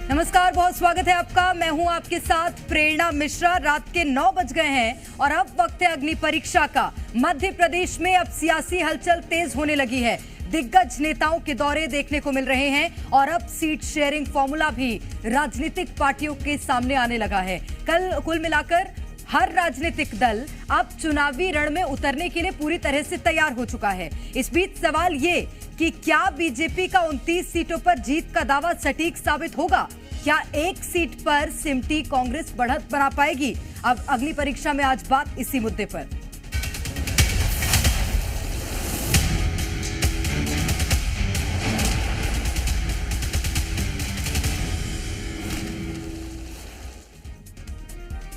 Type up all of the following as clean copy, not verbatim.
नमस्कार, बहुत स्वागत है आपका। मैं हूं आपके साथ प्रेरणा मिश्रा। रात के 9 बज गए हैं और अब वक्त है अग्नि परीक्षा का। मध्य प्रदेश में अब सियासी हलचल तेज होने लगी है। दिग्गज नेताओं के दौरे देखने को मिल रहे हैं और अब सीट शेयरिंग फॉर्मूला भी राजनीतिक पार्टियों के सामने आने लगा है। कल कुल मिलाकर हर राजनीतिक दल अब चुनावी रण में उतरने के लिए पूरी तरह से तैयार हो चुका है। इस बीच सवाल ये कि क्या बीजेपी का 29 सीटों पर जीत का दावा सटीक साबित होगा? क्या एक सीट पर सिमटी कांग्रेस बढ़त बना पाएगी? अब अगली परीक्षा में आज बात इसी मुद्दे पर।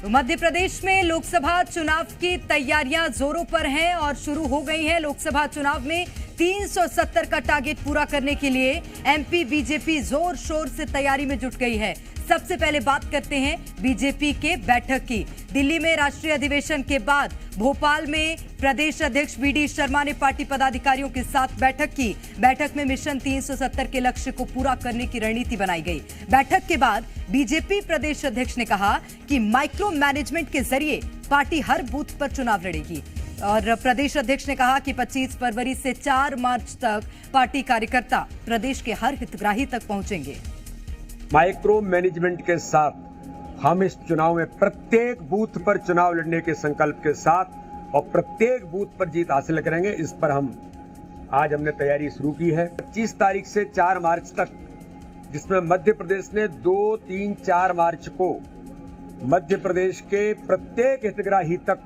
तो मध्य प्रदेश में लोकसभा चुनाव की तैयारियां जोरों पर हैं और शुरू हो गई हैं। लोकसभा चुनाव में 370 का टारगेट पूरा करने के लिए एमपी बीजेपी जोर शोर से तैयारी में जुट गई है। सबसे पहले बात करते हैं बीजेपी के बैठक की। दिल्ली में राष्ट्रीय अधिवेशन के बाद भोपाल में प्रदेश अध्यक्ष वीडी शर्मा ने पार्टी पदाधिकारियों के साथ बैठक की। बैठक में मिशन 370 के लक्ष्य को पूरा करने की रणनीति बनाई गई। बैठक के बाद बीजेपी प्रदेश अध्यक्ष ने कहा कि माइक्रो मैनेजमेंट के जरिए पार्टी हर बूथ पर चुनाव लड़ेगी। और प्रदेश अध्यक्ष ने कहा कि 25 फरवरी से 4 मार्च तक पार्टी कार्यकर्ता प्रदेश के हर हितग्राही तक पहुंचेंगे। माइक्रो मैनेजमेंट के साथ हम इस चुनाव में प्रत्येक बूथ पर चुनाव लड़ने के संकल्प के साथ और प्रत्येक बूथ पर जीत हासिल करेंगे। इस पर आज हमने तैयारी शुरू की है। 25 तारीख से 4 मार्च तक, जिसमें मध्य प्रदेश ने 2, 3, 4 मार्च को मध्य प्रदेश के प्रत्येक हितग्राही तक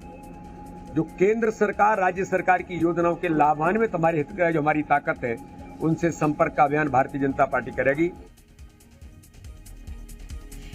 जो केंद्र सरकार राज्य सरकार की योजनाओं के लाभान्वित हमारे हितग्राही जो हमारी ताकत है, उनसे संपर्क का अभियान भारतीय जनता पार्टी करेगी।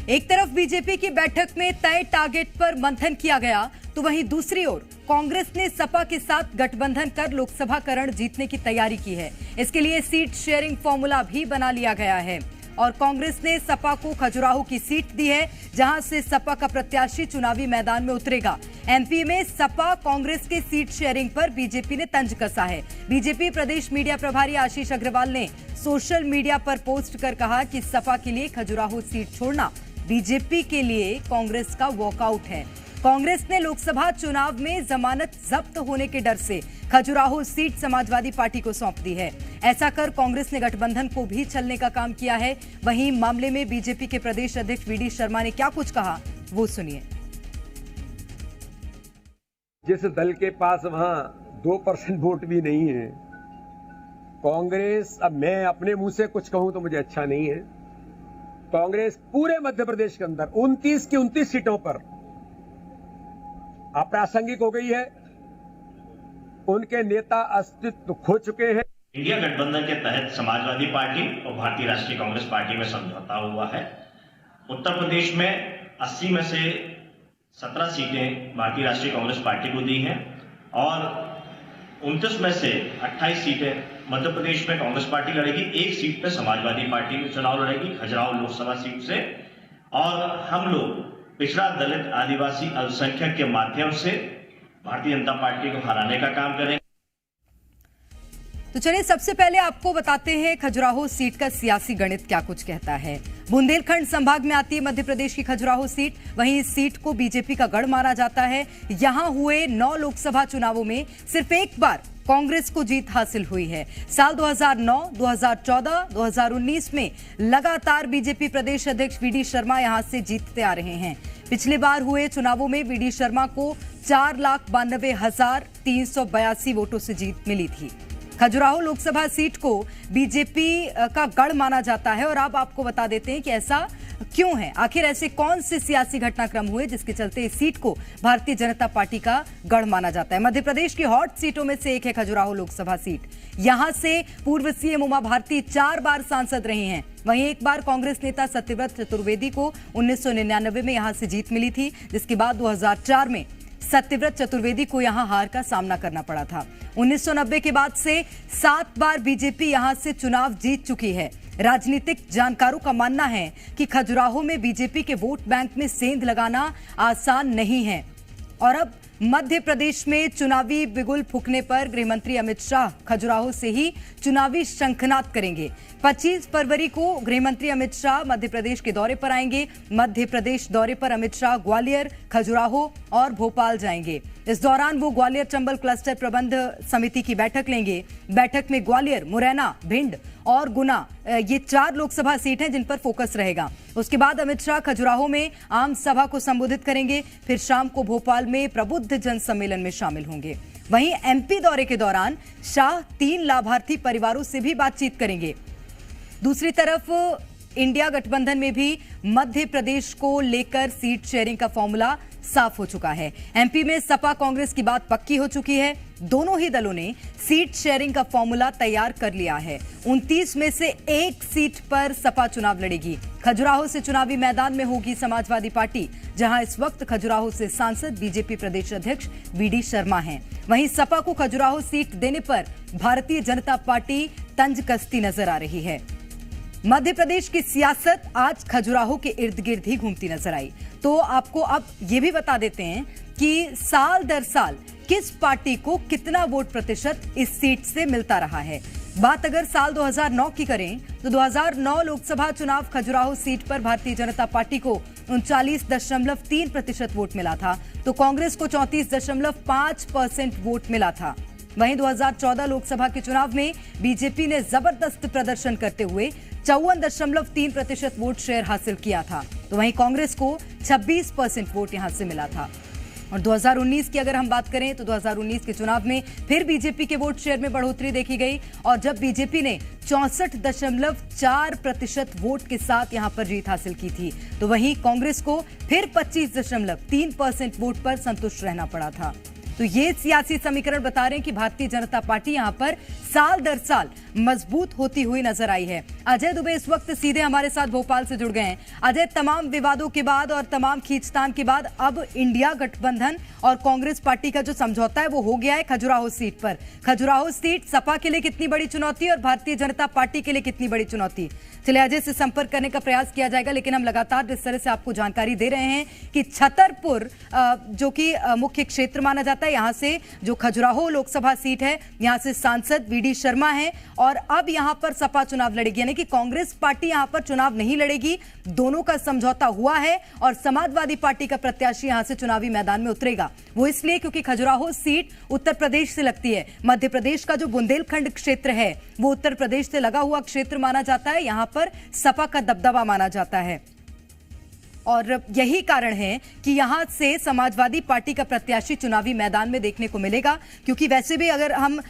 एक तरफ बीजेपी की बैठक में तय टारगेट पर मंथन किया गया, तो वहीं दूसरी ओर कांग्रेस ने सपा के साथ गठबंधन कर लोकसभा करण जीतने की तैयारी की है। इसके लिए सीट शेयरिंग फॉर्मूला भी बना लिया गया है और कांग्रेस ने सपा को खजुराहो की सीट दी है, जहां से सपा का प्रत्याशी चुनावी मैदान में उतरेगा। एमपी में सपा कांग्रेस के सीट शेयरिंग पर बीजेपी ने तंज कसा है। बीजेपी प्रदेश मीडिया प्रभारी आशीष अग्रवाल ने सोशल मीडिया पर पोस्ट कर कहा कि सपा के लिए खजुराहो सीट छोड़ना बीजेपी के लिए कांग्रेस का वॉकआउट है। कांग्रेस ने लोकसभा चुनाव में जमानत जब्त होने के डर से खजुराहो सीट समाजवादी पार्टी को सौंप दी है। ऐसा कर कांग्रेस ने गठबंधन को भी छलने का काम किया है। वहीं मामले में बीजेपी के प्रदेश अध्यक्ष वीडी शर्मा ने क्या कुछ कहा, वो सुनिए। जिस दल के पास वहां 2% वोट भी नहीं है, कांग्रेस, अब मैं अपने मुंह से कुछ कहूं तो मुझे अच्छा नहीं है, कांग्रेस पूरे मध्य प्रदेश के अंदर 29 की 29 सीटों पर अप्रासंगिक हो गई है। उनके नेता अस्तित्व खो चुके हैं। इंडिया गठबंधन के तहत समाजवादी पार्टी और भारतीय राष्ट्रीय कांग्रेस पार्टी में समझौता हुआ है। उत्तर प्रदेश में 80 में से 17 सीटें भारतीय राष्ट्रीय कांग्रेस पार्टी को दी हैं और 29 में से 28 सीटें मध्य प्रदेश में कांग्रेस पार्टी लड़ेगी। एक सीट पे समाजवादी पार्टी चुनाव लड़ेगी, खजुराहो लोकसभा सीट से। और हम लोग पिछड़ा, दलित, आदिवासी, अल्पसंख्यक के माध्यम से भारतीय जनता पार्टी को हराने का काम करेंगे। तो चलिए सबसे पहले आपको बताते हैं खजुराहो सीट का सियासी गणित क्या कुछ कहता है। बुंदेलखंड संभाग में आती है मध्य प्रदेश की खजुराहो सीट। वहीं इस सीट को बीजेपी का गढ़ माना जाता है। यहां हुए 9 लोकसभा चुनावों में सिर्फ एक बार कांग्रेस को जीत हासिल हुई है। साल 2009, 2014, 2019 में लगातार बीजेपी प्रदेश अध्यक्ष वीडी शर्मा यहां से जीतते आ रहे हैं। पिछले बार हुए चुनावों में वीडी शर्मा को 4,92,382 वोटों से जीत मिली थी। खजुराहो लोकसभा सीट को बीजेपी का गढ़ माना जाता है और अब आपको बता देते हैं कि ऐसा क्यों है। आखिर ऐसे कौन से सियासी घटनाक्रम हुए जिसके चलते इस सीट को भारतीय जनता पार्टी का गढ़ माना जाता है। मध्य प्रदेश की हॉट सीटों में से एक है खजुराहो लोकसभा सीट। यहां से पूर्व सीएम उमा भारती 4 बार सांसद रही हैं। वहीं एक बार कांग्रेस नेता सत्यव्रत चतुर्वेदी को 1999 में यहां से जीत मिली थी, जिसके बाद 2004 में सत्यव्रत चतुर्वेदी को यहां हार का सामना करना पड़ा था। 1990 के बाद से 7 बार बीजेपी यहां से चुनाव जीत चुकी है। राजनीतिक जानकारों का मानना है कि खजुराहो में बीजेपी के वोट बैंक में सेंध लगाना आसान नहीं है और अब मध्य प्रदेश में चुनावी बिगुल फूंकने पर गृहमंत्री अमित शाह खजुराहो से ही चुनावी शंखनाद करेंगे। 25 फरवरी को गृहमंत्री अमित शाह मध्य प्रदेश के दौरे पर आएंगे। मध्य प्रदेश दौरे पर अमित शाह ग्वालियर, खजुराहो और भोपाल जाएंगे। इस दौरान वो ग्वालियर चंबल क्लस्टर प्रबंध समिति की बैठक लेंगे। बैठक में ग्वालियर, मुरैना, भिंड और गुना ये 4 लोकसभा सीट हैं जिन पर फोकस रहेगा। उसके बाद अमित शाह खजुराहो में आम सभा को संबोधित करेंगे। फिर शाम को भोपाल में प्रबुद्ध जन सम्मेलन में शामिल होंगे। वहीं एमपी दौरे के दौरान शाह 3 लाभार्थी परिवारों से भी बातचीत करेंगे। दूसरी तरफ इंडिया गठबंधन में भी मध्य प्रदेश को लेकर सीट शेयरिंग का फॉर्मूला साफ हो चुका है। एमपी में सपा कांग्रेस की बात पक्की हो चुकी है। दोनों ही दलों ने सीट शेयरिंग का फॉर्मूला तैयार कर लिया है। 29 में से 1 सीट पर सपा चुनाव लड़ेगी। खजुराहो से चुनावी मैदान में होगी समाजवादी पार्टी, जहां इस वक्त खजुराहो से सांसद बीजेपी प्रदेश अध्यक्ष वीडी शर्मा हैं। वहीं सपा को खजुराहो सीट देने पर भारतीय जनता पार्टी तंज कसती नजर आ रही है। मध्य प्रदेश की सियासत आज खजुराहो के इर्द गिर्द ही घूमती नजर आई। तो आपको अब ये भी बता देते हैं कि साल दर साल किस पार्टी को कितना वोट प्रतिशत इस सीट से मिलता रहा है। बात अगर साल 2009 की करें तो 2009 लोकसभा चुनाव खजुराहो सीट पर भारतीय जनता पार्टी को 39.3% वोट मिला था, तो कांग्रेस को 34.5% वोट मिला था। वहीं 2014 लोकसभा के चुनाव में बीजेपी ने जबरदस्त प्रदर्शन करते हुए 54.3% वोट शेयर हासिल किया था, तो वहीं कांग्रेस को 26% वोट यहां से मिला था। और 2019 की अगर हम बात करें तो 2019 के चुनाव में फिर बीजेपी के वोट शेयर में बढ़ोतरी देखी गई और जब बीजेपी ने 64.4% वोट के साथ यहां पर जीत हासिल की थी, तो वहीं कांग्रेस को फिर 25.3% वोट पर संतुष्ट रहना पड़ा था। तो ये सियासी समीकरण बता रहे हैं कि भारतीय जनता पार्टी यहां पर साल दर साल मजबूत होती हुई नजर आई है। अजय दुबे इस वक्त सीधे हमारे साथ भोपाल से जुड़ गए हैं। अजय, तमाम विवादों के बाद और तमाम खींचतान के बाद अब इंडिया गठबंधन और कांग्रेस पार्टी का जो समझौता है वो हो गया है खजुराहो सीट पर। खजुराहो सीट सपा के लिए कितनी बड़ी चुनौती और भारतीय जनता पार्टी के लिए कितनी बड़ी चुनौती? चलिए अजय से संपर्क करने का प्रयास किया जाएगा, लेकिन हम लगातार जिस तरह से आपको जानकारी दे रहे हैं कि छतरपुर जो कि मुख्य क्षेत्र माना जाता है, यहां से जो खजुराहो लोकसभा सीट है यहां से सांसद वीडी शर्मा है और अब यहां पर सपा चुनाव लड़ेगी, यानी कि कांग्रेस पार्टी यहां पर चुनाव नहीं लड़ेगी। दोनों का समझौता हुआ है और समाजवादी पार्टी का प्रत्याशी यहां से चुनावी मैदान में उतरेगा। वो इसलिए क्योंकि खजुराहो सीट उत्तर प्रदेश से लगती है। मध्य प्रदेश का जो बुंदेलखंड क्षेत्र है वो उत्तर प्रदेश से लगा हुआ क्षेत्र माना जाता है। यहां पर सपा का दबदबा माना जाता है और यही कारण है कि यहां से समाजवादी पार्टी का प्रत्याशी चुनावी मैदान में देखने को मिलेगा, क्योंकि वैसे भी अगर हम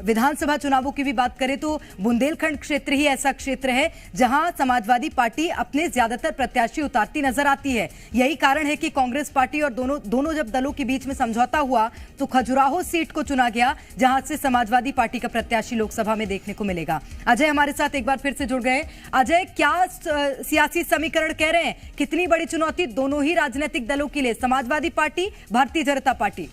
विधानसभा चुनावों की भी बात करें तो बुंदेलखंड क्षेत्र ही ऐसा क्षेत्र है जहां समाजवादी पार्टी अपने ज्यादातर प्रत्याशी उतारती नजर आती है। यही कारण है कि कांग्रेस पार्टी और दोनों जब दलों के बीच में समझौता हुआ तो खजुराहो सीट को चुना गया, जहां से समाजवादी पार्टी का प्रत्याशी लोकसभा में देखने को मिलेगा। अजय हमारे साथ एक बार फिर से जुड़ गए। अजय, क्या सियासी समीकरण कह रहे हैं, कितनी बड़ी चुनौती दोनों ही राजनीतिक दलों के लिए, समाजवादी पार्टी, भारतीय जनता पार्टी?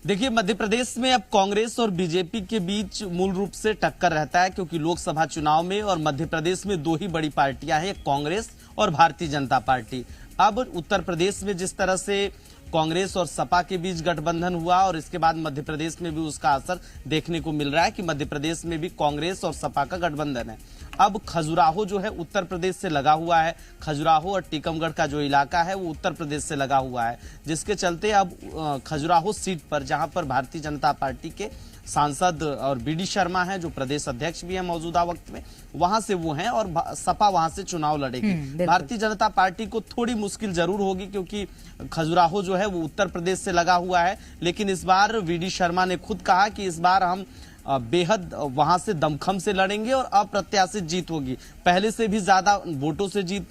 देखिए, मध्य प्रदेश में अब कांग्रेस और बीजेपी के बीच मूल रूप से टक्कर रहता है, क्योंकि लोकसभा चुनाव में और मध्य प्रदेश में 2 ही बड़ी पार्टियां हैं, कांग्रेस और भारतीय जनता पार्टी। अब उत्तर प्रदेश में जिस तरह से कांग्रेस और सपा के बीच गठबंधन हुआ और इसके बाद मध्य प्रदेश में भी उसका असर देखने को मिल रहा है कि मध्य प्रदेश में भी कांग्रेस और सपा का गठबंधन है। अब खजुराहो जो है उत्तर प्रदेश से लगा हुआ है, खजुराहो और टीकमगढ़ का जो इलाका है वो उत्तर प्रदेश से लगा हुआ है, जिसके चलते अब खजुराहो सीट पर जहां पर भारतीय जनता पार्टी के सांसद और बीडी शर्मा हैं जो प्रदेश अध्यक्ष भी हैं मौजूदा वक्त में, वहां से वो हैं और सपा वहां से चुनाव लड़ेगी। भारतीय जनता पार्टी को थोड़ी मुश्किल जरूर होगी, क्योंकि खजुराहो जो है वो उत्तर प्रदेश से लगा हुआ है, लेकिन इस बार वीडी शर्मा ने खुद कहा कि इस बार हम बेहद वहां से दमखम से लड़ेंगे और अप्रत्याशित जीत होगी, पहले से भी ज्यादा वोटों से जीत।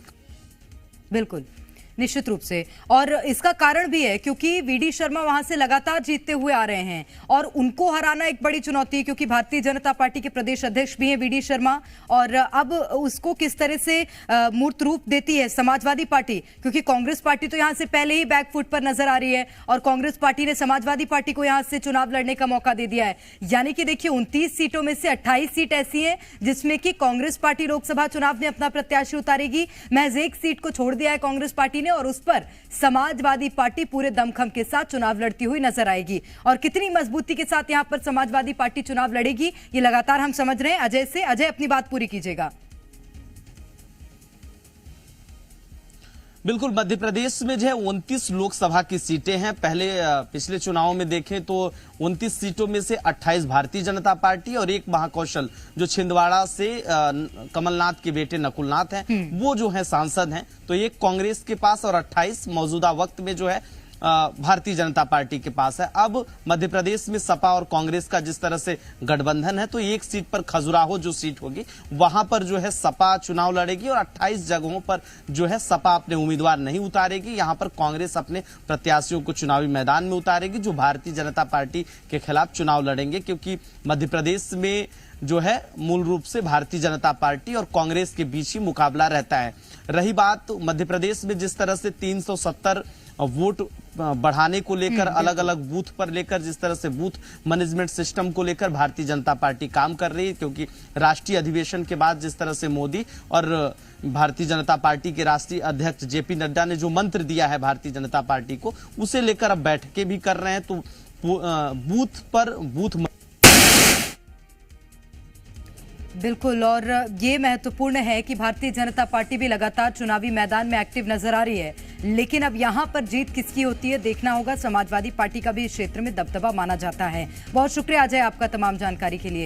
बिल्कुल, निश्चित रूप से, और इसका कारण भी है क्योंकि वीडी शर्मा वहां से लगातार जीतते हुए आ रहे हैं और उनको हराना एक बड़ी चुनौती है, क्योंकि भारतीय जनता पार्टी के प्रदेश अध्यक्ष भी हैं वीडी शर्मा, और अब उसको किस तरह से मूर्त रूप देती है समाजवादी पार्टी, क्योंकि कांग्रेस पार्टी तो यहां से पहले ही बैकफुट पर नजर आ रही है और कांग्रेस पार्टी ने समाजवादी पार्टी को यहां से चुनाव लड़ने का मौका दे दिया है। यानी कि देखिए, 29 सीटों में से 28 सीट ऐसी हैं जिसमें कि कांग्रेस पार्टी लोकसभा चुनाव में अपना प्रत्याशी उतारेगी। महज 1 सीट को छोड़ दिया है कांग्रेस पार्टी ने में और उस पर समाजवादी पार्टी पूरे दमखम के साथ चुनाव लड़ती हुई नजर आएगी। और कितनी मजबूती के साथ यहां पर समाजवादी पार्टी चुनाव लड़ेगी, ये लगातार हम समझ रहे हैं अजय से। अजय, अपनी बात पूरी कीजिएगा। बिल्कुल, मध्य प्रदेश में जो है 29 लोकसभा की सीटें हैं। पिछले चुनावों में देखें तो 29 सीटों में से 28 भारतीय जनता पार्टी और एक महाकौशल जो छिंदवाड़ा से कमलनाथ के बेटे नकुलनाथ हैं वो जो है सांसद हैं। तो एक कांग्रेस के पास और 28 मौजूदा वक्त में जो है भारतीय जनता पार्टी के पास है। अब मध्य प्रदेश में सपा और कांग्रेस का जिस तरह से गठबंधन है, तो एक सीट पर खजुराहो जो सीट होगी वहां पर जो है सपा चुनाव लड़ेगी और 28 जगहों पर जो है सपा अपने उम्मीदवार नहीं उतारेगी। यहां पर कांग्रेस अपने प्रत्याशियों को चुनावी मैदान में उतारेगी जो भारतीय जनता पार्टी के खिलाफ चुनाव लड़ेंगे, क्योंकि मध्य प्रदेश में जो है मूल रूप से भारतीय जनता पार्टी और कांग्रेस के बीच ही मुकाबला रहता है। रही बात मध्य प्रदेश में जिस तरह से 370 वोट बढ़ाने को लेकर अलग अलग बूथ पर लेकर जिस तरह से बूथ मैनेजमेंट सिस्टम को लेकर भारतीय जनता पार्टी काम कर रही है, क्योंकि राष्ट्रीय अधिवेशन के बाद जिस तरह से मोदी और भारतीय जनता पार्टी के राष्ट्रीय अध्यक्ष जेपी नड्डा ने जो मंत्र दिया है भारतीय जनता पार्टी को, उसे लेकर अब बैठकें भी कर रहे हैं। तो बूथ पर बूथ बिल्कुल, और ये महत्वपूर्ण है कि भारतीय जनता पार्टी भी लगातार चुनावी मैदान में एक्टिव नजर आ रही है, लेकिन अब यहां पर जीत किसकी होती है देखना होगा। समाजवादी पार्टी का भी इस क्षेत्र में दबदबा माना जाता है। बहुत शुक्रिया अजय आपका तमाम जानकारी के लिए।